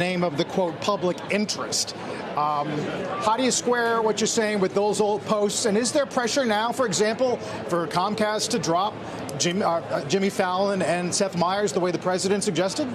name of the, quote, public interest. How do you square what you're saying with those old posts? And is there pressure now, for example, for Comcast to drop Jimmy Fallon and Seth Meyers the way the president suggested?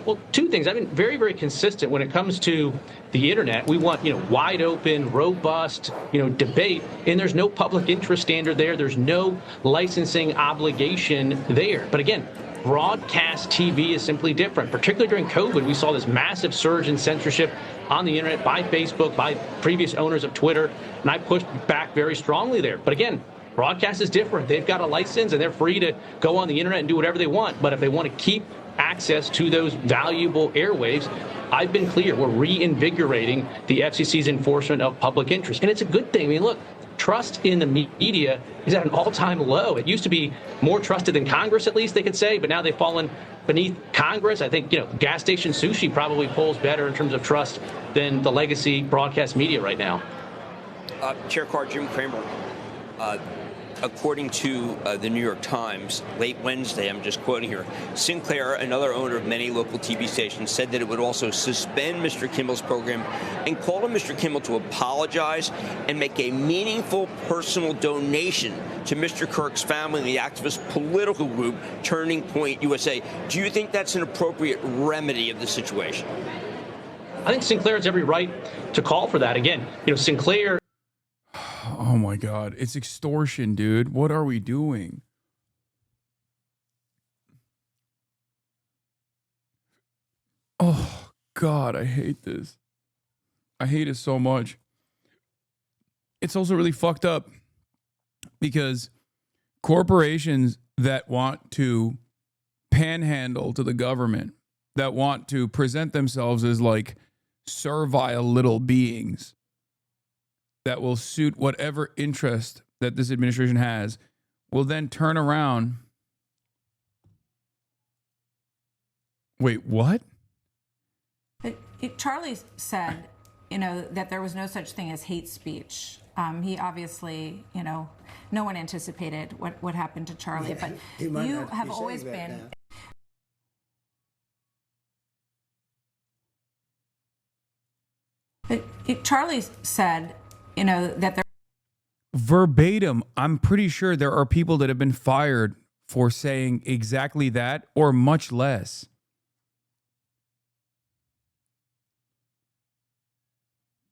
Well, two things. I've been very, very consistent when it comes to the internet. We want, wide open, robust, debate. And there's no public interest standard there. There's no licensing obligation there. But again, broadcast TV is simply different. Particularly during COVID, we saw this massive surge in censorship on the internet by Facebook, by previous owners of Twitter. And I pushed back very strongly there. But again, broadcast is different. They've got a license and they're free to go on the internet and do whatever they want. But if they want to keep access to those valuable airwaves, I've been clear. We're reinvigorating the FCC's enforcement of public interest. And it's a good thing. I mean, look, trust in the media is at an all-time low. It used to be more trusted than Congress, at least they could say, but now they've fallen beneath Congress. I think, gas station sushi probably polls better in terms of trust than the legacy broadcast media right now. Chair Carr, Jim Cramer, according to the New York Times, late Wednesday, I'm just quoting here, Sinclair, another owner of many local TV stations, said that it would also suspend Mr. Kimmel's program and called on Mr. Kimmel to apologize and make a meaningful personal donation to Mr. Kirk's family and the activist political group Turning Point USA. Do you think that's an appropriate remedy of the situation? I think Sinclair has every right to call for that. Again, Sinclair. Oh my God, it's extortion, dude. What are we doing? Oh God, I hate this. I hate it so much. It's also really fucked up because corporations that want to panhandle to the government, that want to present themselves as like servile little beings that will suit whatever interest that this administration has, will then turn around. Wait, what? Charlie said, that there was no such thing as hate speech. He obviously, no one anticipated what happened to Charlie, but you have always been. Charlie said, that there. Verbatim, I'm pretty sure there are people that have been fired for saying exactly that or much less.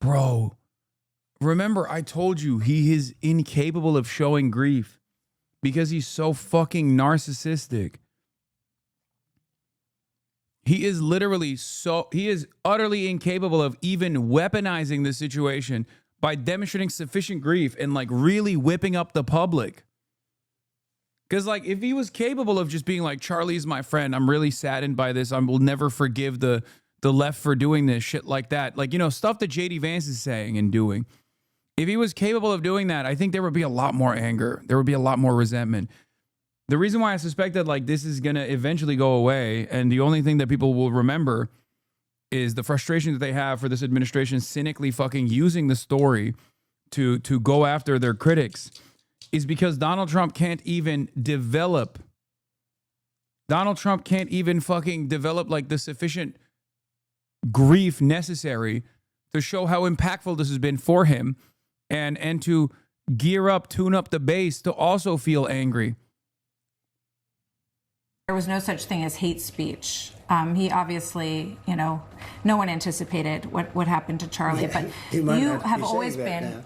Bro, remember I told you he is incapable of showing grief because he's so fucking narcissistic. He is utterly incapable of even weaponizing the situation by demonstrating sufficient grief and like really whipping up the public. Because like if he was capable of just being like, Charlie's my friend, I'm really saddened by this, I will never forgive the left for doing this, shit like that. Like, stuff that JD Vance is saying and doing. If he was capable of doing that, I think there would be a lot more anger. There would be a lot more resentment. The reason why I suspect that like this is going to eventually go away and the only thing that people will remember is the frustration that they have for this administration cynically fucking using the story to go after their critics is because Donald Trump can't even fucking develop like the sufficient grief necessary to show how impactful this has been for him and to tune up the base to also feel angry. There was no such thing as hate speech. He obviously, no one anticipated what happened to Charlie, but you have always been.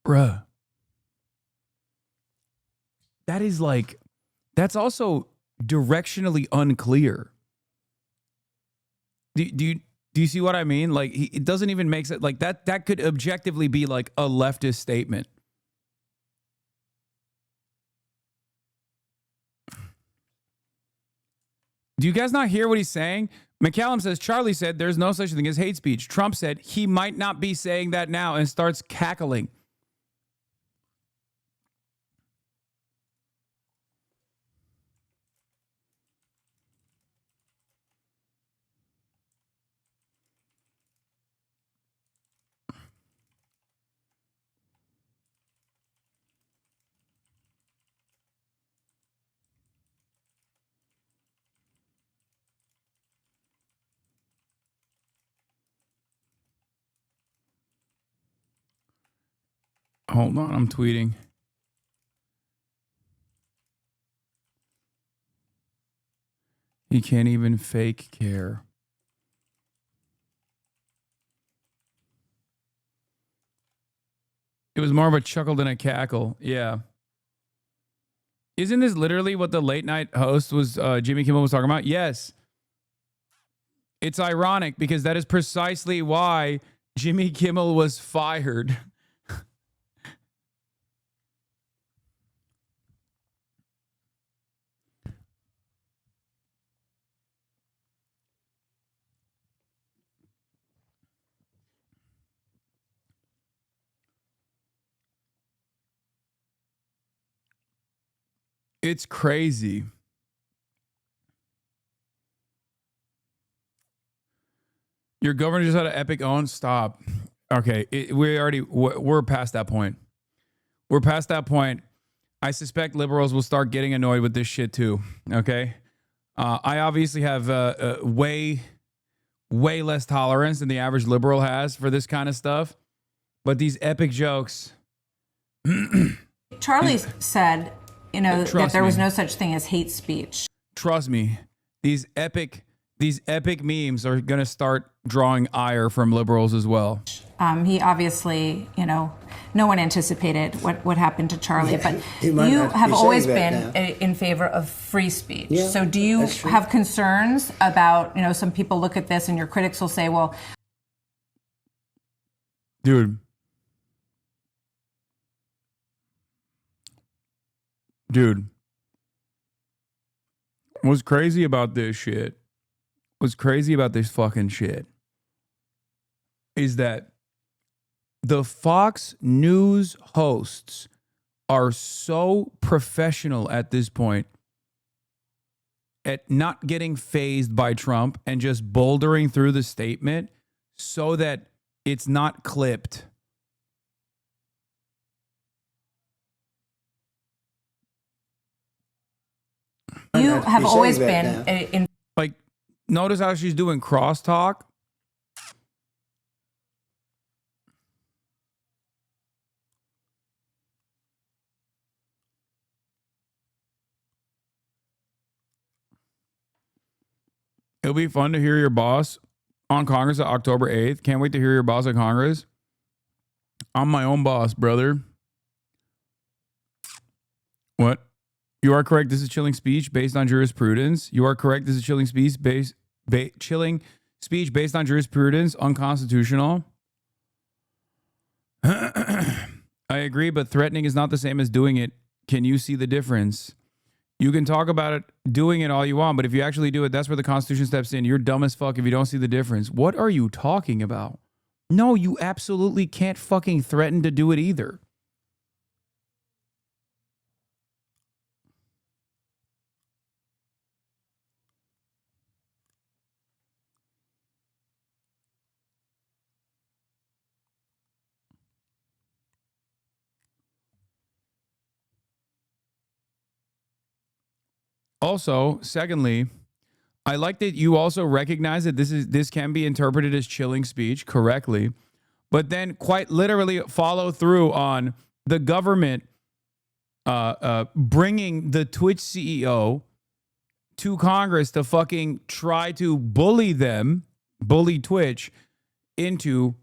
Bruh. That's also directionally unclear. Do you see what I mean? Like, it doesn't even make sense. Like, that could objectively be like a leftist statement. Do you guys not hear what he's saying? McCallum says, Charlie said there's no such thing as hate speech. Trump said he might not be saying that now and starts cackling. Hold on, I'm tweeting. He can't even fake care. It was more of a chuckle than a cackle. Yeah. Isn't this literally what the late night host was, Jimmy Kimmel was talking about? Yes. It's ironic because that is precisely why Jimmy Kimmel was fired. It's crazy. Your governor just had an epic own. Stop. Okay, we're past that point. We're past that point. I suspect liberals will start getting annoyed with this shit too. Okay, I obviously have way less tolerance than the average liberal has for this kind of stuff. But these epic jokes. Charlie said, that there was no such thing as hate speech. Trust me, these epic memes are going to start drawing ire from liberals as well. He obviously, no one anticipated what happened to Charlie, but you have always been in favor of free speech. Yeah, so do you have concerns about, some people look at this and your critics will say, well, Dude, what's crazy about this shit? What's crazy about this fucking shit is that the Fox News hosts are so professional at this point at not getting fazed by Trump and just bouldering through the statement so that it's not clipped. You have always been in. Like, notice how she's doing crosstalk. It'll be fun to hear your boss on Congress on October 8th. Can't wait to hear your boss at Congress. I'm my own boss, brother. What? You are correct. This is chilling speech based on jurisprudence. You are correct. This is chilling speech chilling speech based on jurisprudence, unconstitutional. I agree, but threatening is not the same as doing it. Can you see the difference? You can talk about it, doing it all you want, but if you actually do it, that's where the Constitution steps in. You're dumb as fuck if you don't see the difference. What are you talking about? No, you absolutely can't fucking threaten to do it either. Also, secondly, I like that you also recognize that this can be interpreted as chilling speech correctly, but then quite literally follow through on the government bringing the Twitch CEO to Congress to fucking try to bully Twitch into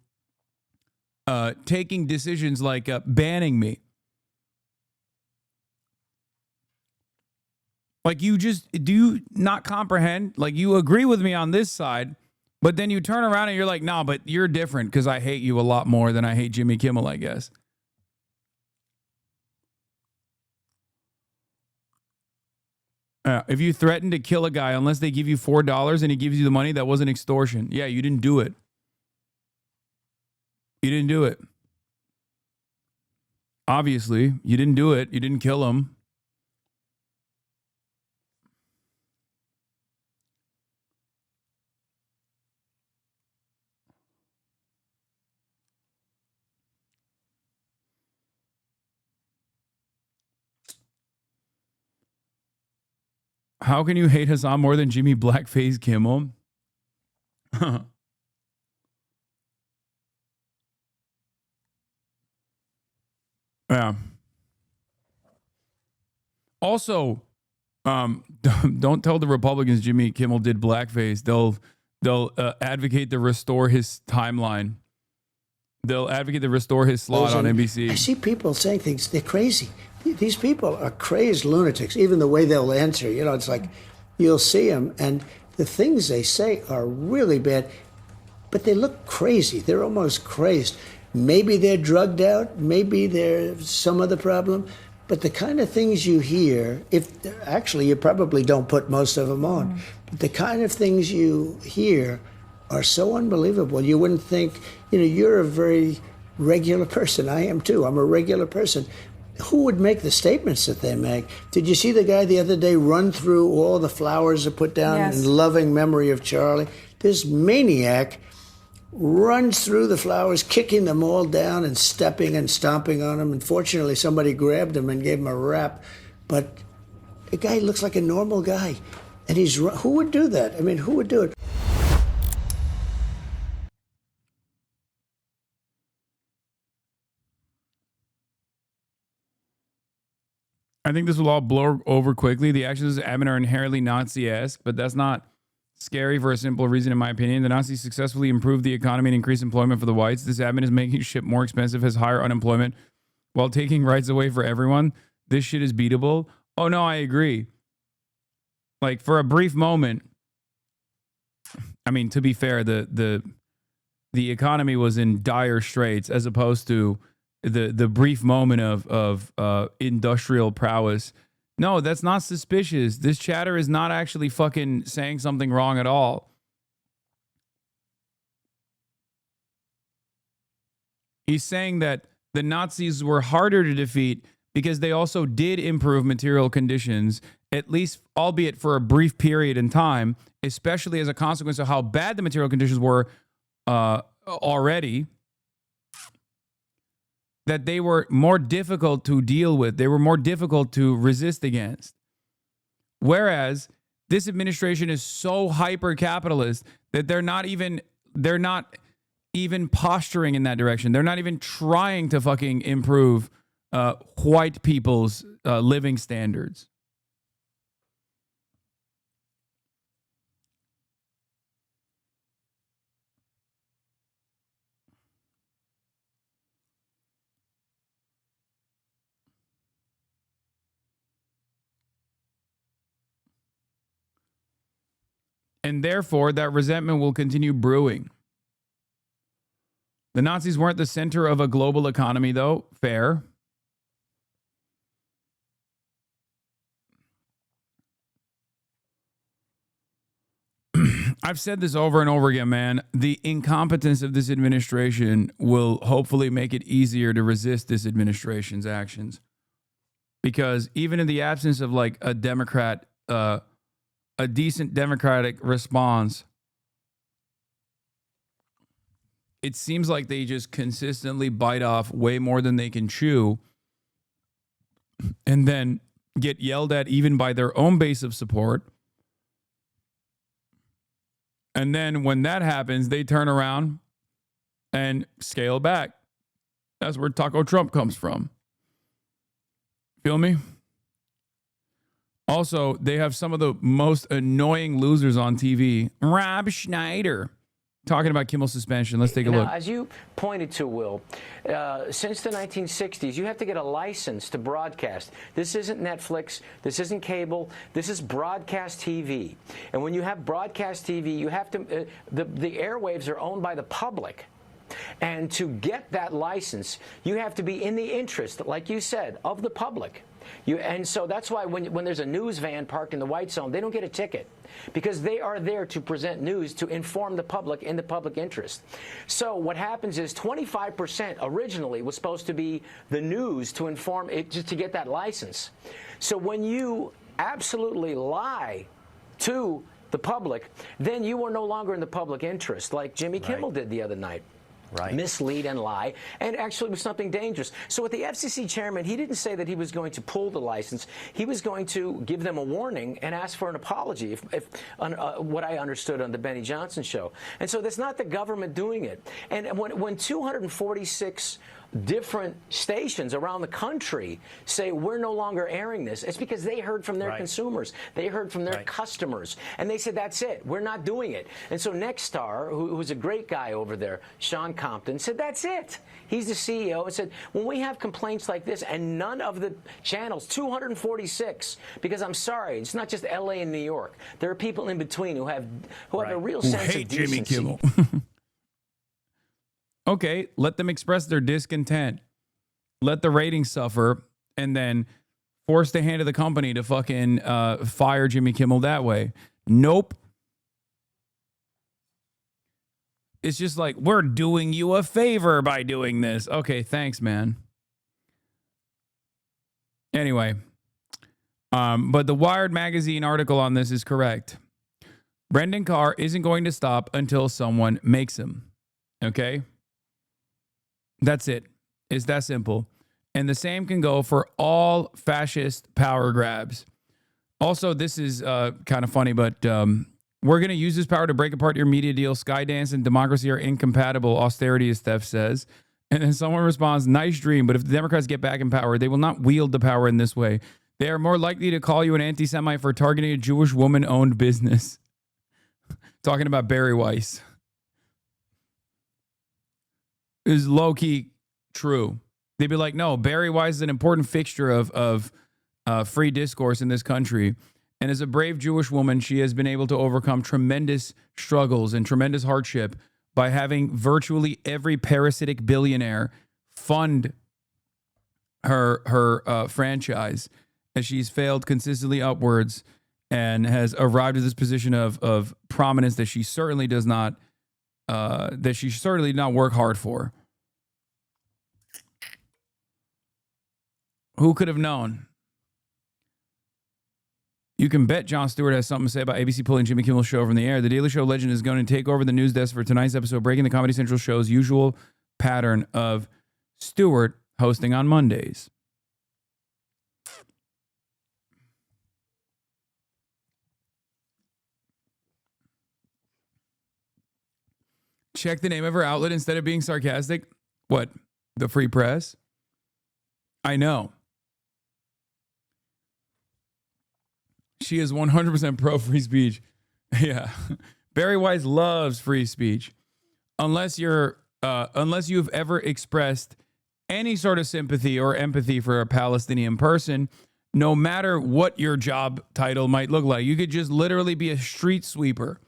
taking decisions like banning me. Like, do you not comprehend? Like, you agree with me on this side, but then you turn around and you're like, no, but you're different because I hate you a lot more than I hate Jimmy Kimmel, I guess. If you threaten to kill a guy unless they give you $4 and he gives you the money, that wasn't extortion. Yeah, you didn't do it. You didn't do it. Obviously, you didn't do it. You didn't kill him. How can you hate Hassan more than Jimmy Blackface Kimmel? Yeah. Also, don't tell the Republicans Jimmy Kimmel did blackface. They'll advocate to restore his timeline. They'll advocate to restore his slot on NBC. I see people saying things. They're crazy. These people are crazed lunatics. Even the way they'll answer, you know, it's like you'll see them, and the things they say are really bad, but they look crazy. They're almost crazed. Maybe they're drugged out. Maybe there's some other problem. But the kind of things you hear, actually you probably don't put most of them on, but the kind of things you hear are so unbelievable. You wouldn't think, you know, you're a very regular person. I am too. I'm a regular person. Who would make the statements that they make? Did you see the guy the other day run through all the flowers that put down in loving memory of Charlie? This maniac runs through the flowers, kicking them all down and stepping and stomping on them. And fortunately, somebody grabbed him and gave him a rap. But the guy looks like a normal guy. And who would do that? I mean, who would do it? I think this will all blow over quickly. The actions of Abbott are inherently Nazi-esque, but that's not scary for a simple reason, in my opinion. The Nazis successfully improved the economy and increased employment for the whites. This Abbott is making shit more expensive, has higher unemployment, while taking rights away for everyone. This shit is beatable. Oh, no, I agree. Like, for a brief moment, I mean, to be fair, the economy was in dire straits as opposed to the brief moment of industrial prowess. No, that's not suspicious. This chatter is not actually fucking saying something wrong at all. He's saying that the Nazis were harder to defeat because they also did improve material conditions, at least, albeit for a brief period in time, especially as a consequence of how bad the material conditions were already, that they were more difficult to deal with. They were more difficult to resist against. Whereas this administration is so hyper-capitalist that they're not even posturing in that direction. They're not even trying to fucking improve white people's living standards. And therefore, that resentment will continue brewing. The Nazis weren't the center of a global economy, though. Fair. I've said this over and over again, man. The incompetence of this administration will hopefully make it easier to resist this administration's actions. Because even in the absence of like a Democrat, a decent Democratic response, it seems like they just consistently bite off way more than they can chew and then get yelled at even by their own base of support. And then when that happens, they turn around and scale back. That's where Taco Trump comes from. Feel me? Also, they have some of the most annoying losers on TV. Rob Schneider talking about Kimmel's suspension. Let's take a look. As you pointed to, Will, since the 1960s, you have to get a license to broadcast. This isn't Netflix. This isn't cable. This is broadcast TV. And when you have broadcast TV, you have to, the airwaves are owned by the public. And to get that license, you have to be in the interest, like you said, of the public. And so that's why when there's a news van parked in the white zone, they don't get a ticket because they are there to present news to inform the public in the public interest. So what happens is 25% originally was supposed to be the news to inform it, just to get that license. So when you absolutely lie to the public, then you are no longer in the public interest, like Jimmy Kimmel did the other night. Right. Mislead and lie, and actually was something dangerous. So with the FCC chairman, he didn't say that he was going to pull the license. He was going to give them a warning and ask for an apology, if what I understood on the Benny Johnson show. And so that's not the government doing it. And when 246 different stations around the country say we're no longer airing this, it's because they heard from their consumers. They heard from their customers. And they said, that's it. We're not doing it. And so Nexstar, who's a great guy over there, Sean Compton, said, that's it. He's the CEO and said, when we have complaints like this and none of the channels, 246, because I'm sorry, it's not just L.A. and New York. There are people in between who have a real sense of decency. Jimmy Kimmel. Okay, let them express their discontent. Let the ratings suffer, and then force the hand of the company to fucking fire Jimmy Kimmel that way. Nope. It's just like, we're doing you a favor by doing this. Okay, thanks, man. Anyway, but the Wired magazine article on this is correct. Brendan Carr isn't going to stop until someone makes him. Okay? That's it. It's that simple. And the same can go for all fascist power grabs. Also, this is kind of funny, but we're going to use this power to break apart your media deal. Skydance and democracy are incompatible, austerity, as Steph says. And then someone responds, nice dream, but if the Democrats get back in power, they will not wield the power in this way. They are more likely to call you an anti-Semite for targeting a Jewish woman-owned business. Talking about Barry Weiss. Is low-key true. They'd be like, no, Barry Weiss is an important fixture of free discourse in this country. And as a brave Jewish woman, she has been able to overcome tremendous struggles and tremendous hardship by having virtually every parasitic billionaire fund her franchise, as she's failed consistently upwards and has arrived at this position of prominence that she certainly does not work hard for. Who could have known? You can bet Jon Stewart has something to say about ABC pulling Jimmy Kimmel's show from the air. The Daily Show legend is going to take over the news desk for tonight's episode, breaking the Comedy Central show's usual pattern of Stewart hosting on Mondays. Check the name of her outlet instead of being sarcastic. What? The Free Press? I know. She is 100% pro free speech. Yeah. Barry Weiss loves free speech. Unless you've ever expressed any sort of sympathy or empathy for a Palestinian person, no matter what your job title might look like. You could just literally be a street sweeper.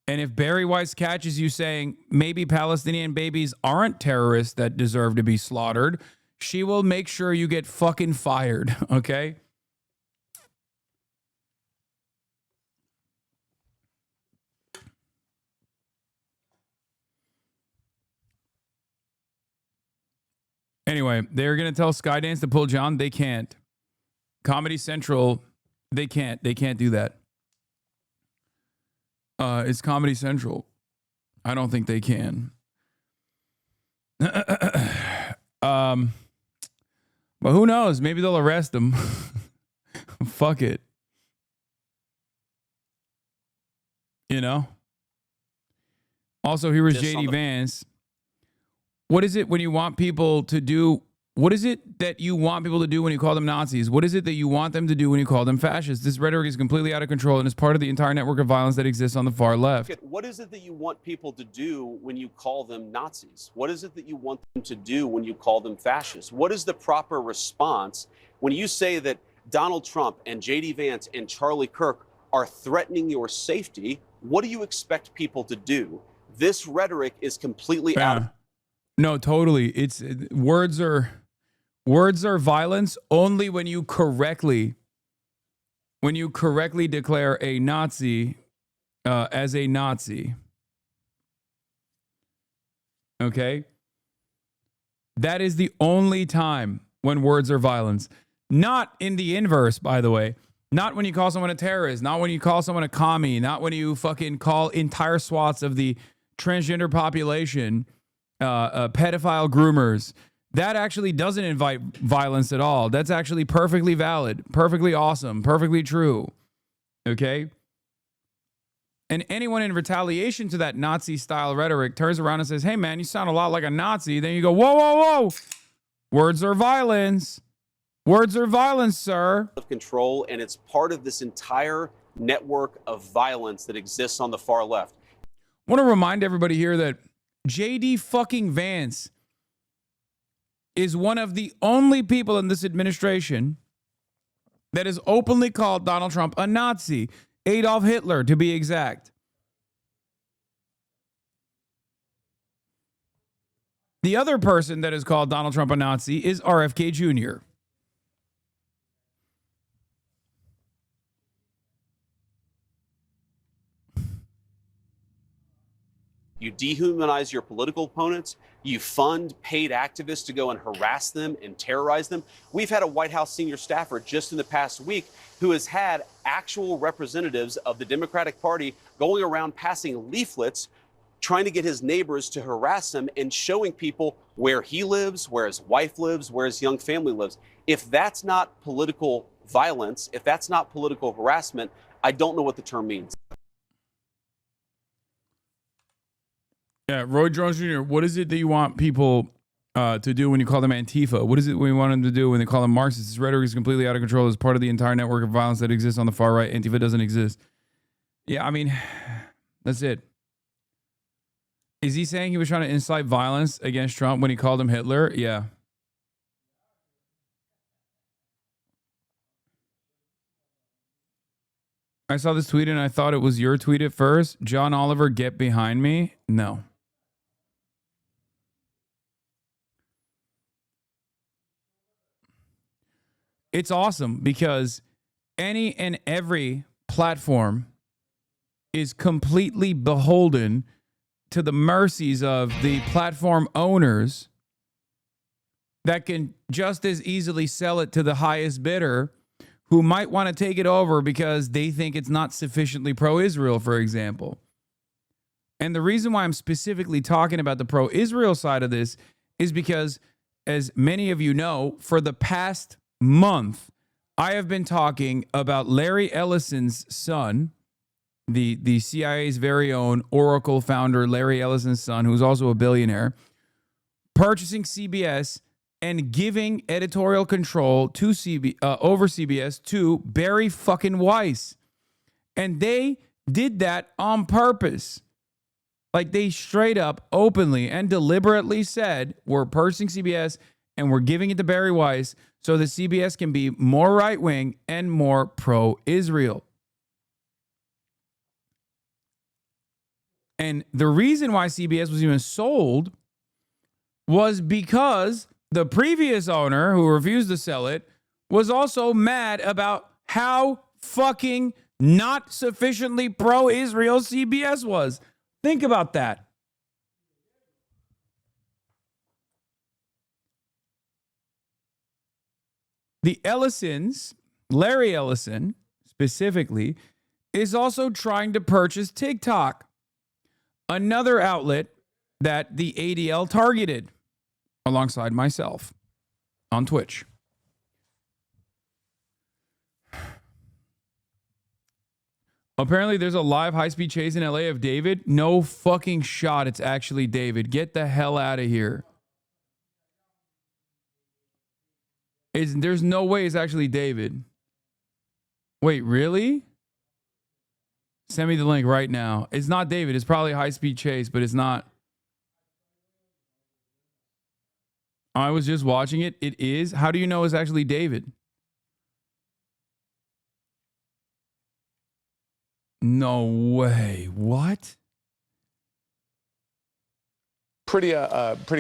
And if Barry Weiss catches you saying maybe Palestinian babies aren't terrorists that deserve to be slaughtered, she will make sure you get fucking fired, okay? Anyway, they're going to tell Skydance to pull John. They can't. Comedy Central, they can't. They can't do that. It's Comedy Central. I don't think they can. But who knows? Maybe they'll arrest him. Fuck it. You know? Also, here was J.D. Vance. What is it when you want people to do? What is it that you want people to do when you call them Nazis? What is it that you want them to do when you call them fascists? This rhetoric is completely out of control and is part of the entire network of violence that exists on the far left. What is it that you want people to do when you call them Nazis? What is it that you want them to do when you call them fascists? What is the proper response when you say that Donald Trump and J.D. Vance and Charlie Kirk are threatening your safety? What do you expect people to do? This rhetoric is completely out of... No, totally. It's words are violence only when you correctly declare a Nazi as a Nazi. Okay? That is the only time when words are violence. Not in the inverse, by the way. Not when you call someone a terrorist, not when you call someone a commie, not when you fucking call entire swaths of the transgender population pedophile groomers. That actually doesn't invite violence at all. That's actually perfectly valid, perfectly awesome, perfectly true. Okay? And anyone in retaliation to that Nazi-style rhetoric turns around and says, hey, man, you sound a lot like a Nazi. Then you go, whoa, whoa, whoa. Words are violence. Words are violence, sir. Of control, and it's part of this entire network of violence that exists on the far left. I want to remind everybody here that J.D. fucking Vance is one of the only people in this administration that has openly called Donald Trump a Nazi. Adolf Hitler, to be exact. The other person that has called Donald Trump a Nazi is RFK Jr. You dehumanize your political opponents. You fund paid activists to go and harass them and terrorize them. We've had a White House senior staffer just in the past week who has had actual representatives of the Democratic Party going around passing leaflets trying to get his neighbors to harass him and showing people where he lives, where his wife lives, where his young family lives. If that's not political violence, if that's not political harassment, I don't know what the term means. Yeah, Roy Jones Jr., what is it that you want people to do when you call them Antifa? What is it we want them to do when they call them Marxists? This rhetoric is completely out of control as part of the entire network of violence that exists on the far right. Antifa doesn't exist. Yeah, I mean, that's it. Is he saying he was trying to incite violence against Trump when he called him Hitler? Yeah. I saw this tweet and I thought it was your tweet at first. John Oliver, get behind me. No. It's awesome because any and every platform is completely beholden to the mercies of the platform owners that can just as easily sell it to the highest bidder who might want to take it over because they think it's not sufficiently pro-Israel, for example. And the reason why I'm specifically talking about the pro-Israel side of this is because, as many of you know, for the past month, I have been talking about Larry Ellison's son, the CIA's very own Oracle founder, Larry Ellison's son, who's also a billionaire, purchasing CBS and giving editorial control to over CBS to Barry fucking Weiss. And they did that on purpose. Like, they straight up, openly, and deliberately said, we're purchasing CBS and we're giving it to Barry Weiss so that CBS can be more right-wing and more pro-Israel. And the reason why CBS was even sold was because the previous owner, who refused to sell it, was also mad about how fucking not sufficiently pro-Israel CBS was. Think about that. The Ellisons, Larry Ellison specifically, is also trying to purchase TikTok, another outlet that the ADL targeted alongside myself on Twitch. Apparently, there's a live high-speed chase in LA of David. No fucking shot. It's actually David. Get the hell out of here. There's no way it's actually David. Wait, really? Send me the link right now. It's not David. It's probably a high-speed chase, but it's not. I was just watching it. It is. How do you know it's actually David? No way. What? Pretty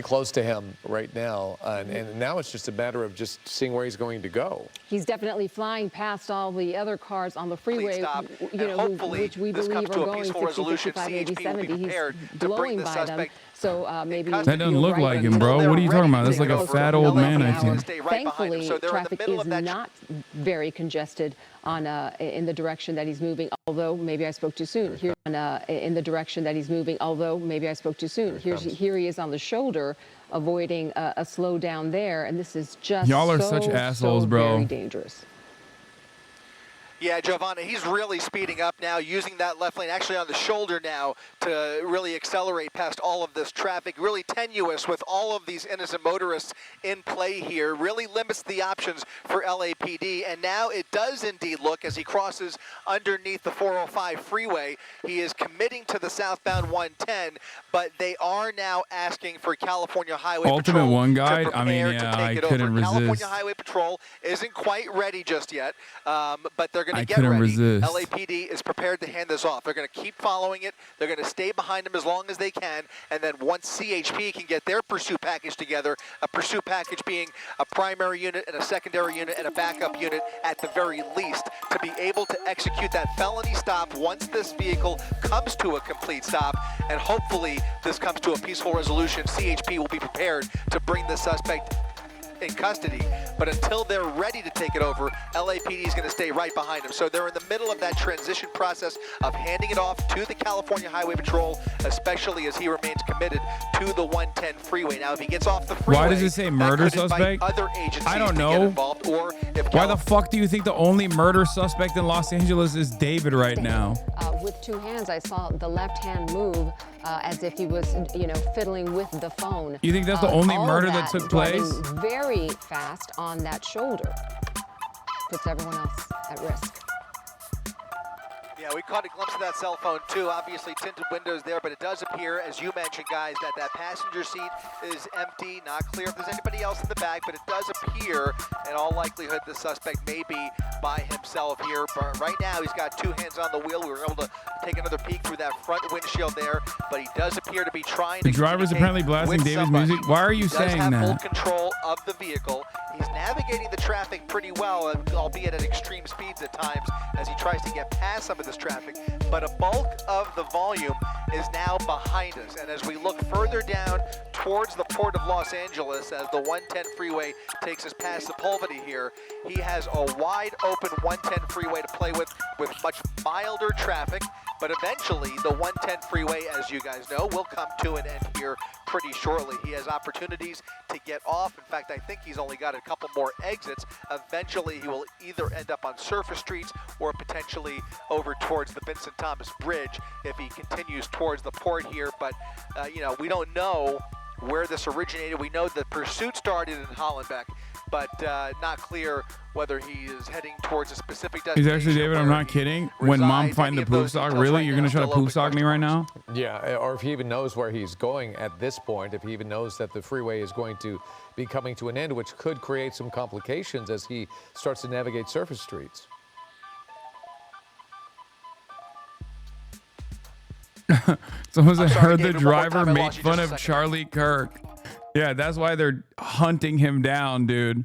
close to him right now, and now it's just a matter of just seeing where he's going to go. He's definitely flying past all the other cars on the freeway, which we believe are going 50, 55, 80, 70. He's blowing by them. So maybe that doesn't look like him, bro. What are you talking about? That's like a fat old man, I think. Thankfully, traffic is not very congested in the direction that he's moving. Although maybe I spoke too soon. Here in the direction that he's moving. Although maybe I spoke too soon. Here he is on the shoulder, avoiding a slowdown there, and this is just y'all are such assholes, bro. Very dangerous. Yeah, Giovanna, he's really speeding up now, using that left lane, actually on the shoulder now, to really accelerate past all of this traffic. Really tenuous with all of these innocent motorists in play here. Really limits the options for LAPD, and now it does indeed look, as he crosses underneath the 405 freeway, he is committing to the southbound 110, but they are now asking for California Highway Ultimate Patrol One to Guide. prepare I mean, to yeah, take I it couldn't over. resist. California Highway Patrol isn't quite ready just yet, but they're going to get couldn't ready. resist. LAPD is prepared to hand this off. They're going to keep following it. They're going to stay behind them as long as they can, and then once CHP can get their pursuit package together, a pursuit package being a primary unit and a secondary unit and a backup unit at the very least, to be able to execute that felony stop once this vehicle comes to a complete stop, and hopefully this comes to a peaceful resolution. CHP will be prepared to bring the suspect in custody, but until they're ready to take it over, LAPD is going to stay right behind them. So they're in the middle of that transition process of handing it off to the California Highway Patrol, especially as he remains committed to the 110 freeway. Now, if he gets off the freeway, Why does it say murder that could invite suspect? Other agencies I don't to know. get involved, or if Why the fuck do you think the only murder suspect in Los Angeles is David right now? With two hands, I saw the left hand move as if he was, fiddling with the phone. You think that's the only All murder that took driving place? Very fast on that shoulder. Puts everyone else at risk. Yeah, we caught a glimpse of that cell phone too. Obviously tinted windows there, but it does appear, as you mentioned, guys, that that passenger seat is empty. Not clear if there's anybody else in the back, but it does appear, in all likelihood, the suspect may be by himself here. But right now, he's got two hands on the wheel. We were able to take another peek through that front windshield there, but he does appear to be trying to The driver's apparently blasting David's somebody. music. Why are you He does saying have full that? control of the vehicle. He's navigating the traffic pretty well, albeit at extreme speeds at times, as he tries to get past some of this traffic. But a bulk of the volume is now behind us. And as we look further down towards the port of Los Angeles, as the 110 freeway takes us past Sepulveda here, he has a wide open 110 freeway to play with much milder traffic. But eventually, the 110 freeway, as you guys know, will come to an end here pretty shortly. He has opportunities to get off. In fact, I think he's only got a couple more exits. Eventually, he will either end up on surface streets or potentially over towards the Vincent Thomas Bridge if he continues towards the port here. But, we don't know where this originated. We know the pursuit started in Hollenbeck, but not clear whether he is heading towards a specific destination. He's actually David. I'm not kidding. When mom find the poop sock, really? You're gonna try to poop sock me right now? Yeah, or if he even knows where he's going at this point, if he even knows that the freeway is going to be coming to an end, which could create some complications as he starts to navigate surface streets. Someone said, heard the driver make fun of Charlie Kirk. Yeah, that's why they're hunting him down, dude.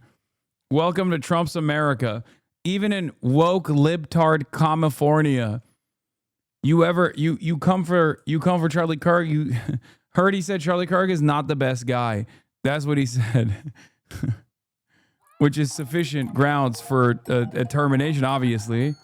Welcome to Trump's America. Even in woke libtard California, you come for Charlie Kirk. You heard he said Charlie Kirk is not the best guy. That's what he said, which is sufficient grounds for a termination, obviously.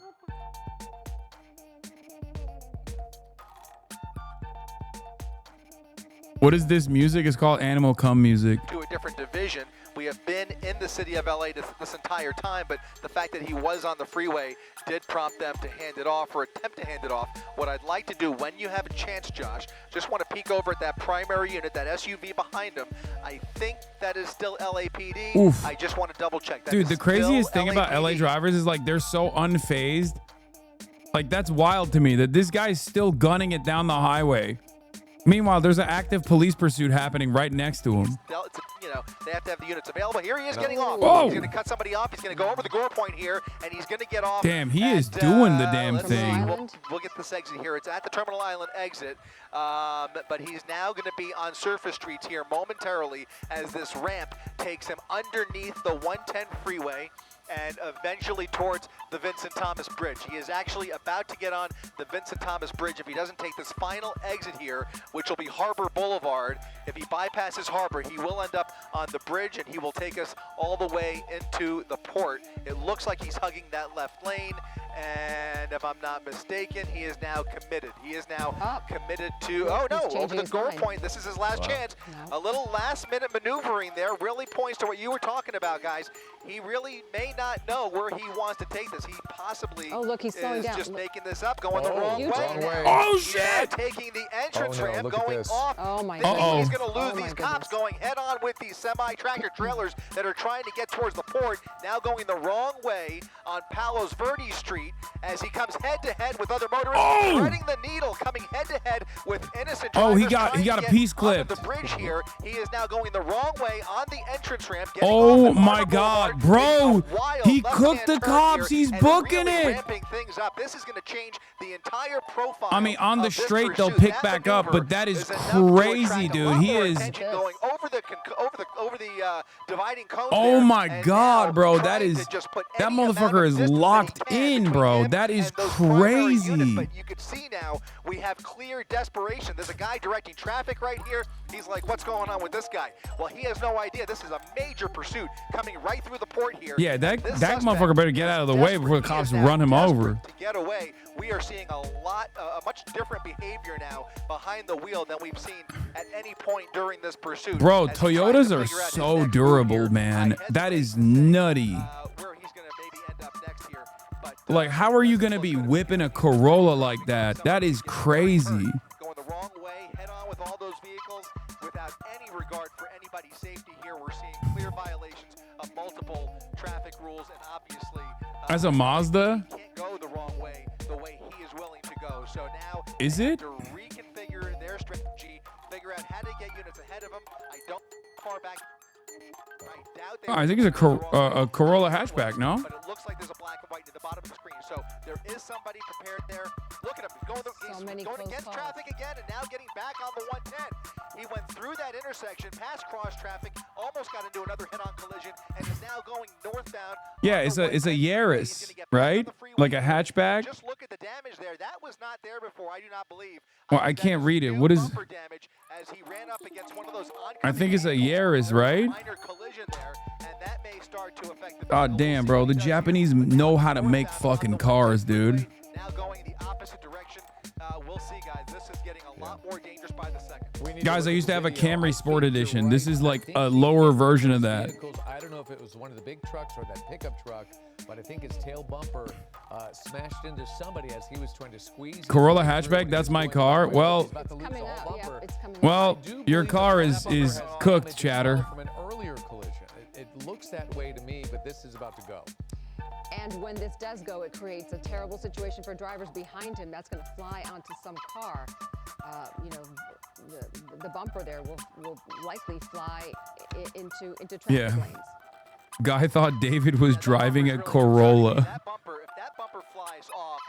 What is this music? It's called Animal Cum music. To a different division. We have been in the city of LA this entire time, but the fact that he was on the freeway did prompt them to hand it off or attempt to hand it off. What I'd like to do when you have a chance, Josh, just want to peek over at that primary unit, that SUV behind him. I think that is still LAPD. Oof. I just want to double check that. Dude, the craziest thing about LA drivers is like they're so unfazed. Like that's wild to me that this guy's still gunning it down the highway. Meanwhile, there's an active police pursuit happening right next to him. They have to have the units available. Here he is getting off. Whoa. He's going to cut somebody off. He's going to go over the gore point here, and he's going to get off. Damn, he is doing the damn thing. We'll get this exit here. It's at the Terminal Island exit, but he's now going to be on surface streets here momentarily as this ramp takes him underneath the 110 freeway and eventually towards the Vincent Thomas Bridge. He is actually about to get on the Vincent Thomas Bridge if he doesn't take this final exit here, which will be Harbor Boulevard. If he bypasses Harbor, he will end up on the bridge and he will take us all the way into the port. It looks like he's hugging that left lane, and if I'm not mistaken, he is now committed. He is now committed to, over the gore point. This is his last chance. A little last-minute maneuvering there really points to what you were talking about, guys. he really may not know where he wants to take this. He possibly look, he's slowing is down. just making this up, going the wrong way. Oh, He's shit! taking the entrance ramp, look at going this. off. Oh, my He's goodness. going to lose Oh, my these cops goodness. going head on with these semi-tractor trailers that are trying to get towards the port, now going the wrong way on Palos Verdes Street as he comes head-to-head with other motorists, threading the needle, coming head-to-head with innocent drivers. He got a piece clipped. The bridge here. He is now going the wrong way on the entrance ramp. Oh my God, bro! He cooked the cops. He's booking it. Ramping things up. This is going to change the entire profile. I mean, on the of this straight they'll pursuit. pick That back up, maneuver but that is enough to crazy, attract a dude. lot He more is. attention going over the dividing cone. Oh there, my and God, now bro! That trying is to just put that any amount motherfucker of is distance that he locked can in, between bro. him That is and those primary units. crazy. But you can see now we have clear desperation. There's a guy directing traffic right here. He's like, what's going on with this guy? Well, he has no idea. This is a major pursuit coming right through the port here. Yeah, that This that suspect motherfucker better get out of the way desperate. before the He cops is now run him over. desperate to get away. We are seeing a much different behavior now behind the wheel than we've seen at any point during this pursuit. Bro, as he tries to Toyotas are figure out his so next move durable, here. man. I That hesitate is to say, nutty. where he's going to maybe end up next here. But, Like, how are you gonna be whipping a Corolla like that? That is crazy. Going the wrong way, head on with all those vehicles without any regard for anybody's safety here. We're seeing clear violations of multiple traffic rules, and obviously, As a Mazda, he can't go the wrong way the way he is willing to go. So now is they have it? to reconfigure their strategy, figure out how to get units ahead of him. I don't far back. I doubt they I think it's a Corolla hatchback, no? But it looks like there's a black and white at the bottom of the screen. So there is somebody prepared there. Look at him. He's many going close against calls. traffic again and now getting back on the 110. He went through that intersection, past cross traffic, almost got into another head-on collision, and is now going northbound. Yeah, it's a Yaris, right? Like a hatchback. Just look at the damage there. That was not there before, I do not believe. Well, I can't read it. What is? Bumper damage as he ran up against one of those I think it's a oncoming Yaris, right? minor collision there, and that may start to affect the Oh vehicle. damn, bro. The Japanese know how to make fucking cars, dude. Now going the opposite direction. We'll see, guys. This is getting a lot more dangerous by the second. Guys, I used to have a Camry Sport Edition. This is like a lower version of that. I don't know if it was one of the big trucks or that pickup truck, but I think his tail bumper smashed into somebody as he was trying to squeeze. Corolla hatchback, that's my car. Well, Coming out, yeah, it's coming out. well, your car is cooked, chatter. From an earlier collision. It looks that way to me, but this is about to go. And when this does go, it creates a terrible situation for drivers behind him. That's going to fly onto some car. The bumper there will likely fly into traffic Yeah. lanes. Guy thought David was driving a Corolla. If that bumper flies off,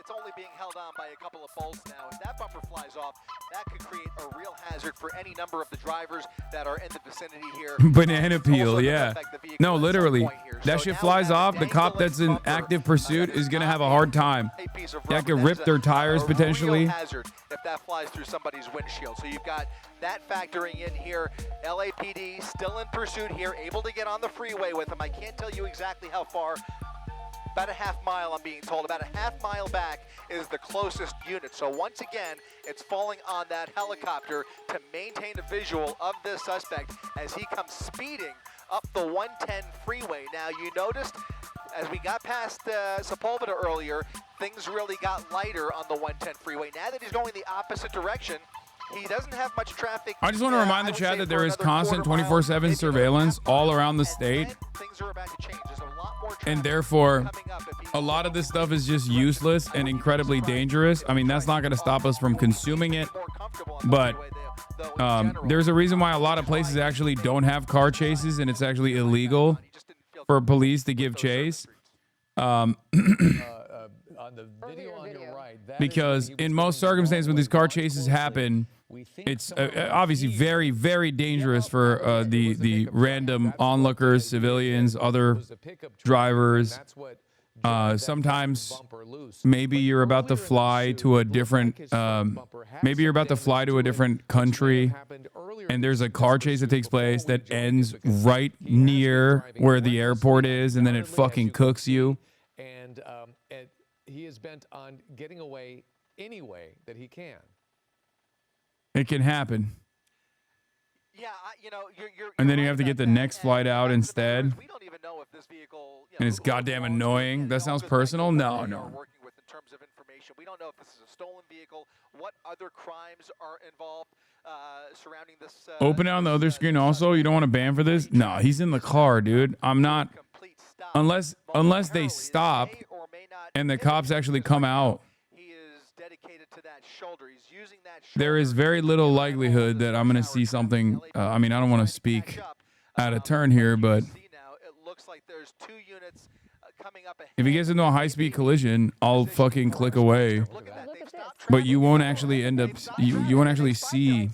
it's only being held on by a couple of bolts now. If that bumper flies off, that could create a real hazard for any number of the drivers that are in the vicinity here. Banana It's also peel, gonna yeah. affect the vehicle No, at some literally. point here. That So shit now flies we have off. a The cop dangling that's in bumper, active pursuit is going to have a hard time. a piece of That rubber could that rip is their a tires real potentially. hazard if that flies through somebody's windshield. So you've got that factoring in here. LAPD still in pursuit here, able to get on the freeway with him. I can't tell you exactly how far. About a half mile, I'm being told. About a half mile back is the closest unit. So once again, it's falling on that helicopter to maintain a visual of this suspect as he comes speeding up the 110 freeway. Now, you noticed as we got past Sepulveda earlier, things really got lighter on the 110 freeway. Now that he's going the opposite direction, he doesn't have much traffic. I just want to remind the chat that there is constant 24/7 surveillance all around the state. Things are about to change. There's a lot more traffic And therefore, coming up if he a lot of this stuff is just useless and incredibly dangerous. I mean, that's not going to stop us from consuming it. more comfortable on the But freeway, though, in general. there's a reason why a lot of places actually don't have car chases, and it's actually illegal for police to give chase. On the video on your right, that is Because when he in was most going circumstances when wrong these car way, chases closely. happen, We think it's somewhere obviously here, very, very dangerous for the random onlookers, civilians, other was a pickup truck, drivers. and that's what drove that Sometimes bumper loose. maybe But you're about to earlier in the fly pursuit, to a it looked different, like his front bumper had maybe you're some about to fly damage to a it, different which may have country, happened earlier and in there's a this car chase that pursuit takes place before we that jumped ends in, because right he has been near driving where the recklessly airport is, and then it cowardly, as fucking you can cooks you. see, and he is bent on getting away any way that he can. It can happen. Yeah, you're And then you right have to get about the that. next flight And out the fact of the matter instead. is, we don't even know if this vehicle, And it's who goddamn belongs to it, annoying. and That all sounds goes back to personal. what No, they are no. working with in terms of information. We don't know if this is a stolen vehicle, what other crimes are involved surrounding this. Open it on the other screen also. You don't want to ban for this? No, he's in the car, dude. I'm not. Unless they stop and the cops actually come out. He is dedicated to that shoulder. He's using that shoulder. There is very little likelihood that I'm going to see something. I mean, I don't want to speak out of turn here, but See now, it looks like there's 2 units coming up ahead. if he gets into a high-speed collision, I'll fucking click away. Look at that. They've stopped But you won't actually end up. You won't actually see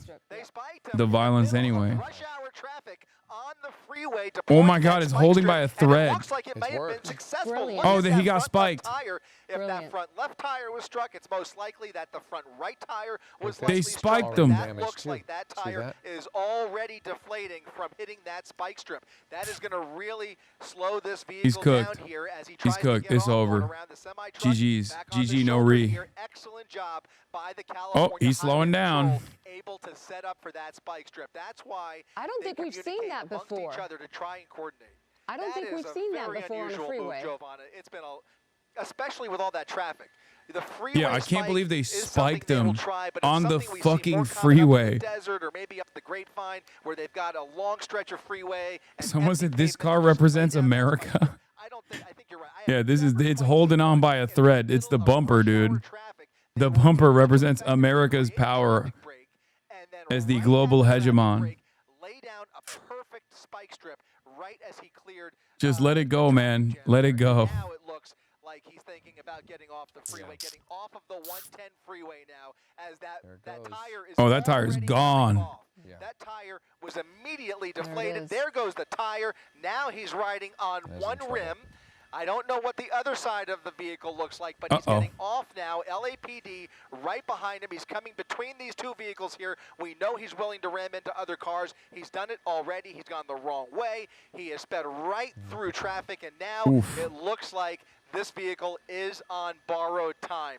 the violence anyway. rush hour traffic on the freeway to Oh my point God, that it's spike holding strip, by a and thread. It looks like it may have been worked. successful. Brilliant. Look Oh, at that he that got front left spiked. tire. If Brilliant. that front left tire was struck, it's most likely that the front right tire was They likely spiked struck. them. That Damage looks too. like that See tire that? is already deflating from hitting that spike strip. That is going to really slow this vehicle cooked. down here as he He's tries cooked. to get It's off one over. around the semi-truck, GG's. back on the GG, no shoulder re. here. Excellent job by the California he's slowing Highway down. Patrol, able to set up for that spike strip. That's why I don't they think we've seen communicate that amongst before. each other to try and coordinate. I don't think That we've is a seen that very before on the unusual freeway. move, Giovanna. It's been especially with all that traffic. The freeway Yeah, I can't spike believe they is something spiked they will them try, but it's on the something we see fucking more common up in freeway. the desert or maybe up the Grapevine where they've got a long stretch of freeway. And Someone empty said this pavement car just lay represents down that spike America. strip. I think you're right. I Yeah, have this is never it's quite holding seen on by a in the thread. It's the middle of bumper, rush hour dude. traffic. The They will bumper really represents effectively America's create a power traffic break and then as the right global after the traffic hegemon. break, lay down a perfect spike strip right as he cleared. Just let it the go, traffic man. jam Let it there. go. Now it looks like he's thinking about getting off the freeway, getting off of the 110 freeway now, as that goes. tire is Oh, that tire's already gone. coming off. Yeah. That tire was immediately There it deflated. is. There goes the tire. Now he's riding on There's one in trouble. rim. I don't know what the other side of the vehicle looks like, but he's getting off now. LAPD right behind him. He's coming between these two vehicles here. We know he's willing to ram into other cars. He's done it already. He's gone the wrong way. He has sped right through traffic, and now it looks like this vehicle is on borrowed time.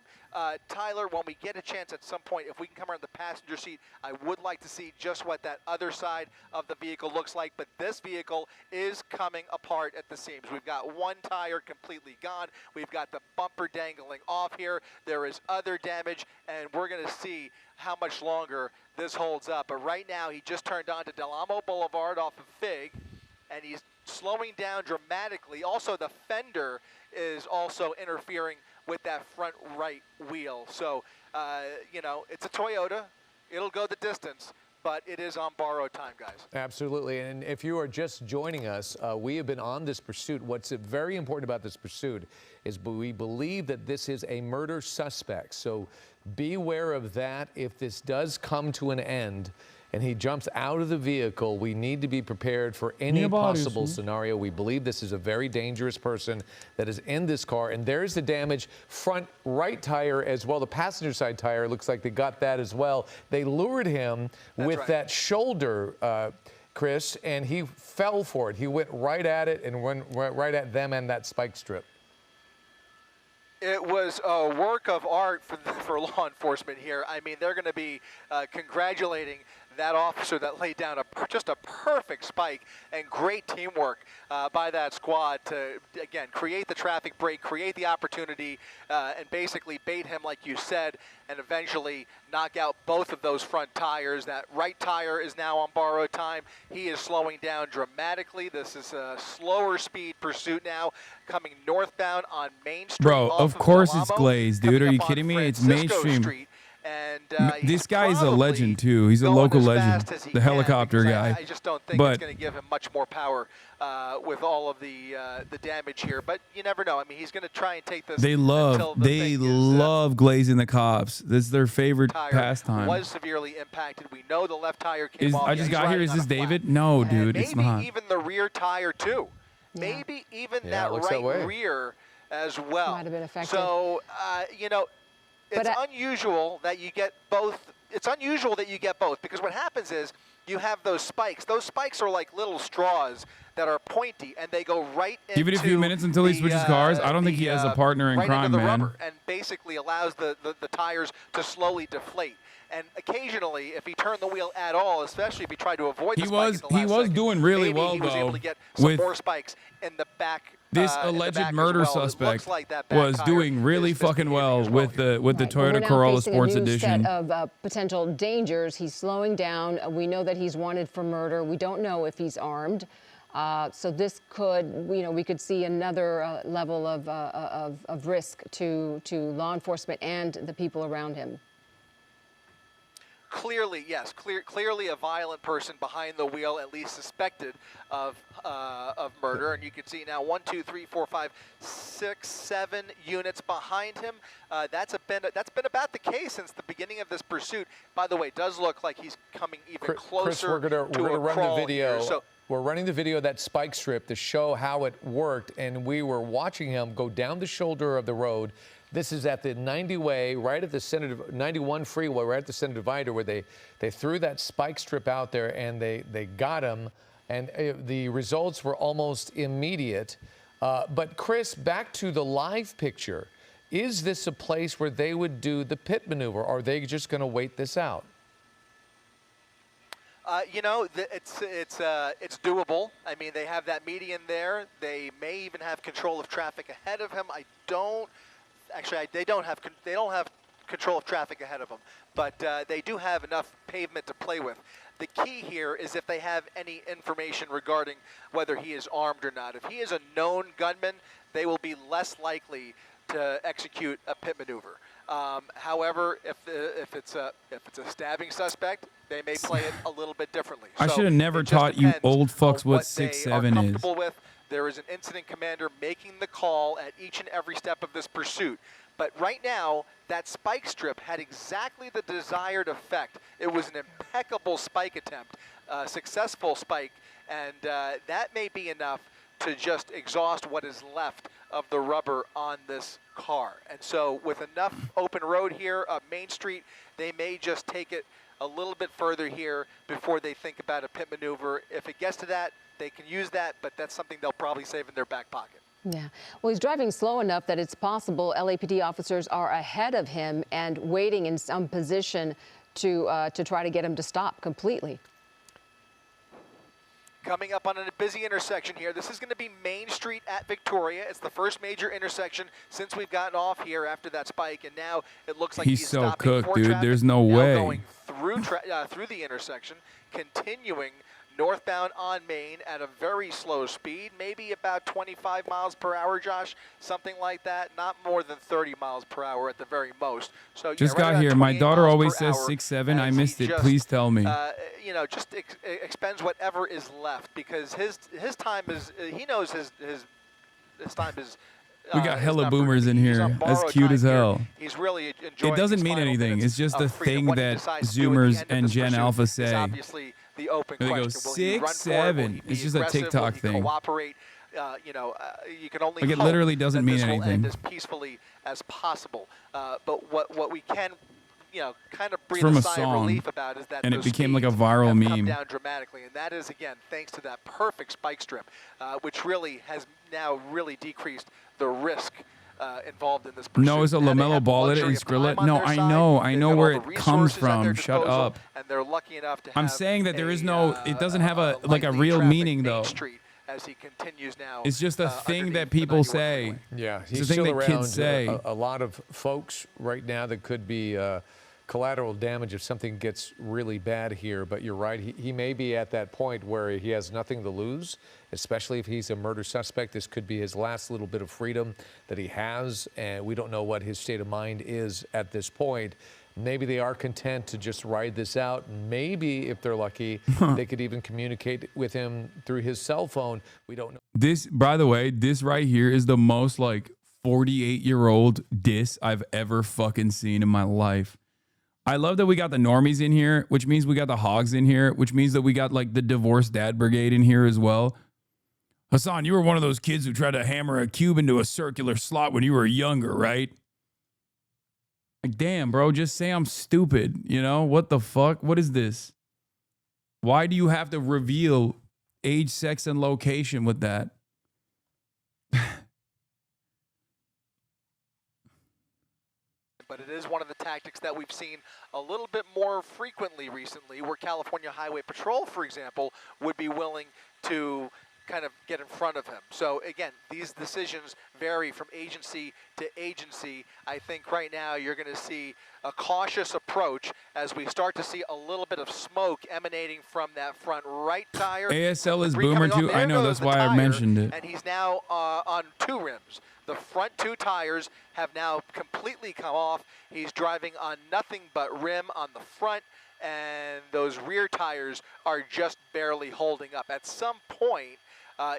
Tyler, when we get a chance at some point, if we can come around the passenger seat, I would like to see just what that other side of the vehicle looks like. But this vehicle is coming apart at the seams. We've got one tire completely gone. We've got the bumper dangling off here. There is other damage, and we're going to see how much longer this holds up. But right now, he just turned onto Del Amo Boulevard off of Fig, and he's slowing down dramatically. Also, the fender is also interfering with that front right wheel. So, you know, it's a Toyota. It'll go the distance, but it is on borrowed time, guys. Absolutely. And if you are just joining us, we have been on this pursuit. What's very important about this pursuit is we believe that this is a murder suspect. So beware of that. If this does come to an end and he jumps out of the vehicle, we need to be prepared for any possible scenario. We believe this is a very dangerous person that is in this car. And there's the damage front right tire as well. The passenger side tire looks like they got that as well. They lured him with that shoulder, Chris, and he fell for it. He went right at it and went right at them and that spike strip. It was a work of art for law enforcement here. I mean, they're going to be congratulating that officer that laid down just a perfect spike, and great teamwork by that squad to, again, create the traffic break, create the opportunity, and basically bait him, like you said, and eventually knock out both of those front tires. That right tire is now on borrowed time. He is slowing down dramatically. This is a slower speed pursuit now, coming northbound on Main Street. Bro, off of course Del it's Amo, glazed, dude. Are coming you up on kidding me? It's Francisco mainstream. Street. And This guy is a probably legend too. He's a going local as legend, fast as he the can, helicopter because guy. I just don't think But it's going to give him much more power with all of the damage here. But you never know. I mean, he's going to try and take this. they until the thing is, love glazing the cops. This is their favorite tire pastime. was severely impacted. We know the left tire came off. I just He's got here. riding Is on this a flat. David? No, And dude, it's maybe not. even the rear tire too. Yeah. Maybe even Yeah, that it looks that way. right rear as well. Might have been affected. So you know, it's But unusual that you get both. It's unusual that you get both, because what happens is you have those spikes. Those spikes are like little straws that are pointy, and they go right into Give it a few minutes until he switches cars. I don't think he has a partner in right crime, into the man. rubber, and basically allows the tires to slowly deflate. And occasionally, if he turned the wheel at all, especially if he tried to avoid the He spike was at the last he was second, doing really maybe well he was though able to get some with more spikes in the back. this in the alleged back as murder well. It looks suspect like that back was tire doing really is fucking misbehaving well as with here. the But Toyota we're now Corolla facing Sports a new Edition. set of potential dangers. He's slowing down. We know that he's wanted for murder. We don't know if he's armed. So this could, we could see another level of risk to law enforcement and the people around him. Clearly, yes, clearly a violent person behind the wheel, at least suspected of murder. And you can see now 1, 2, 3, 4, 5, 6, 7 units behind him. That's been about the case since the beginning of this pursuit. By the way, it does look like he's coming even closer Chris, we're gonna to a run crawl the video. here. So, we're running the video of that spike strip to show how it worked, and we were watching him go down the shoulder of the road. This is at the 90 way, right at the center, 91 freeway, right at the center divider, where they threw that spike strip out there, and they got him, and the results were almost immediate. But Chris, back to the live picture, is this a place where they would do the pit maneuver, or are they just going to wait this out? It's doable. I mean, they have that median there. They may even have control of traffic ahead of him. They don't have control of traffic ahead of them, but they do have enough pavement to play with. The key here is if they have any information regarding whether he is armed or not. If he is a known gunman, they will be less likely to execute a pit maneuver. However, if it's a stabbing suspect, they may play it a little bit differently. I So should have never it just taught you depends old fucks on what they 6'7" are is. comfortable with. There is an incident commander making the call at each and every step of this pursuit. But right now, that spike strip had exactly the desired effect. It was an impeccable spike attempt, successful spike, and that may be enough to just exhaust what is left of the rubber on this car. And so with enough open road here, Main Street, they may just take it a little bit further here before they think about a pit maneuver. If it gets to that, they can use that, but that's something they'll probably save in their back pocket. Yeah. Well, he's driving slow enough that it's possible LAPD officers are ahead of him and waiting in some position to try to get him to stop completely. Coming up on a busy intersection here. This is going to be Main Street at Victoria. It's the first major intersection since we've gotten off here after that spike, and now it looks like he's so stopping cooked, for dude. traffic. There's no now way. Going through the intersection, continuing northbound on Main at a very slow speed, maybe about 25 miles per hour, Josh, something like that, not more than 30 miles per hour at the very most. So Just right got around here. My 28 daughter miles always per says hour 6'7". I as he missed it. just, Please tell me. Just expends whatever is left, because his time is, he knows his time is. We got hella numbered. boomers in He's on here. That's borrowed cute time as here. hell. He's really enjoying It doesn't his mean final anything. minutes It's just of the freedom. thing What he that decides to do at the Zoomers end of and this Gen pursuit Alpha is say. obviously the open They go question. Will he run for it? Will 6'7". he be It's just a aggressive? TikTok Will he thing. Cooperate? You can only Like, it hope literally doesn't that mean this will anything. end as peacefully as possible. But what we can, kind of breathe from a a sigh song, of relief about is that and it those became like a speeds viral have meme. come down dramatically, and that is again thanks to that perfect spike strip, which really has now really decreased the risk involved in this pursuit. No, it's a Now they LaMelo have the Ball it luxury and of Skrilla. time on No, their I side. know. I They've know got where all the it comes resources at their from. Shut disposal, up. And they're lucky enough to I'm have saying that there is a, no. It doesn't have a like a lightly real trafficked meaning Main though. Street as he continues now. It's just a thing underneath that the people 91 say. freeway. Yeah, It's he's the thing still that around. kids say. A lot of folks right now that could be collateral damage if something gets really bad here. But you're right. He may be at that point where he has nothing to lose, especially if he's a murder suspect. This could be his last little bit of freedom that he has, and we don't know what his state of mind is at this point. Maybe they are content to just ride this out. Maybe, if they're lucky, they could even communicate with him through his cell phone. We don't know. This, by the way, this right here is the most like 48-year-old diss I've ever fucking seen in my life. I love that we got the normies in here, which means we got the hogs in here, which means that we got like the divorced dad brigade in here as well. Hassan, you were one of those kids who tried to hammer a cube into a circular slot when you were younger, right? Like, damn, bro, just say I'm stupid. You know, what the fuck? What is this? Why do you have to reveal age, sex, and location with that? but it is one of the tactics that we've seen a little bit more frequently recently, where California Highway Patrol, for example, would be willing to kind of get in front of him. So again, these decisions vary from agency to agency. I think right now you're going to see a cautious approach as we start to see a little bit of smoke emanating from that front right tire. ASL is boomer too. I know, that's why I mentioned it. And he's now on 2 rims. The front 2 tires have now completely come off. He's driving on nothing but rim on the front, and those rear tires are just barely holding up. At some point,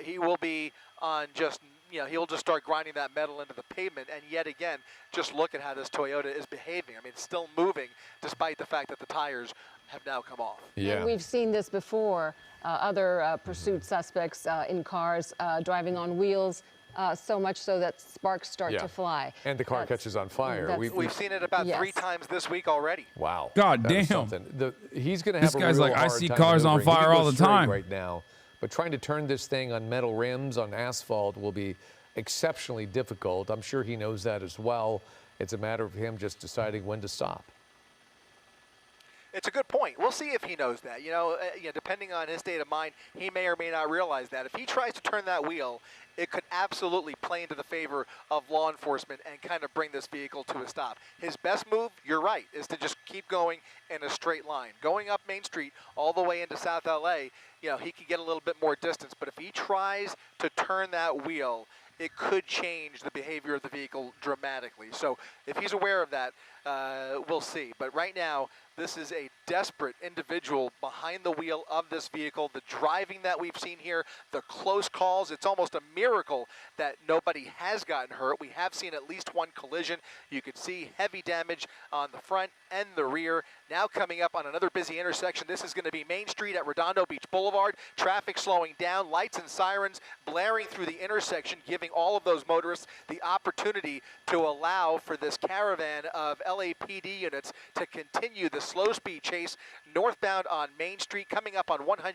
he will be on just, he'll just start grinding that metal into the pavement. And yet again, just look at how this Toyota is behaving. I mean, it's still moving despite the fact that the tires have now come off. Yeah. And we've seen this before. Other pursuit suspects in cars driving on wheels, so much so that sparks start to fly. And the car catches on fire. We've seen it about 3 times this week already. Wow. God damn. He's going to have this guy's like, I see cars on fire all the time right now. But trying to turn this thing on metal rims, on asphalt, will be exceptionally difficult. I'm sure he knows that as well. It's a matter of him just deciding when to stop. It's a good point. We'll see if he knows that. Depending on his state of mind, he may or may not realize that. If he tries to turn that wheel, it could absolutely play into the favor of law enforcement and kind of bring this vehicle to a stop. His best move, you're right, is to just keep going in a straight line. Going up Main Street all the way into South LA, he could get a little bit more distance. But if he tries to turn that wheel, it could change the behavior of the vehicle dramatically. So if he's aware of that, we'll see. But right now, this is a desperate individual behind the wheel of this vehicle. The driving that we've seen here, the close calls, it's almost a miracle that nobody has gotten hurt. We have seen at least 1 collision. You can see heavy damage on the front and the rear. Now coming up on another busy intersection. This is going to be Main Street at Redondo Beach Boulevard. Traffic slowing down, lights and sirens blaring through the intersection, giving all of those motorists the opportunity to allow for this caravan of LAPD units to continue the slow speed chase northbound on Main Street, coming up on 100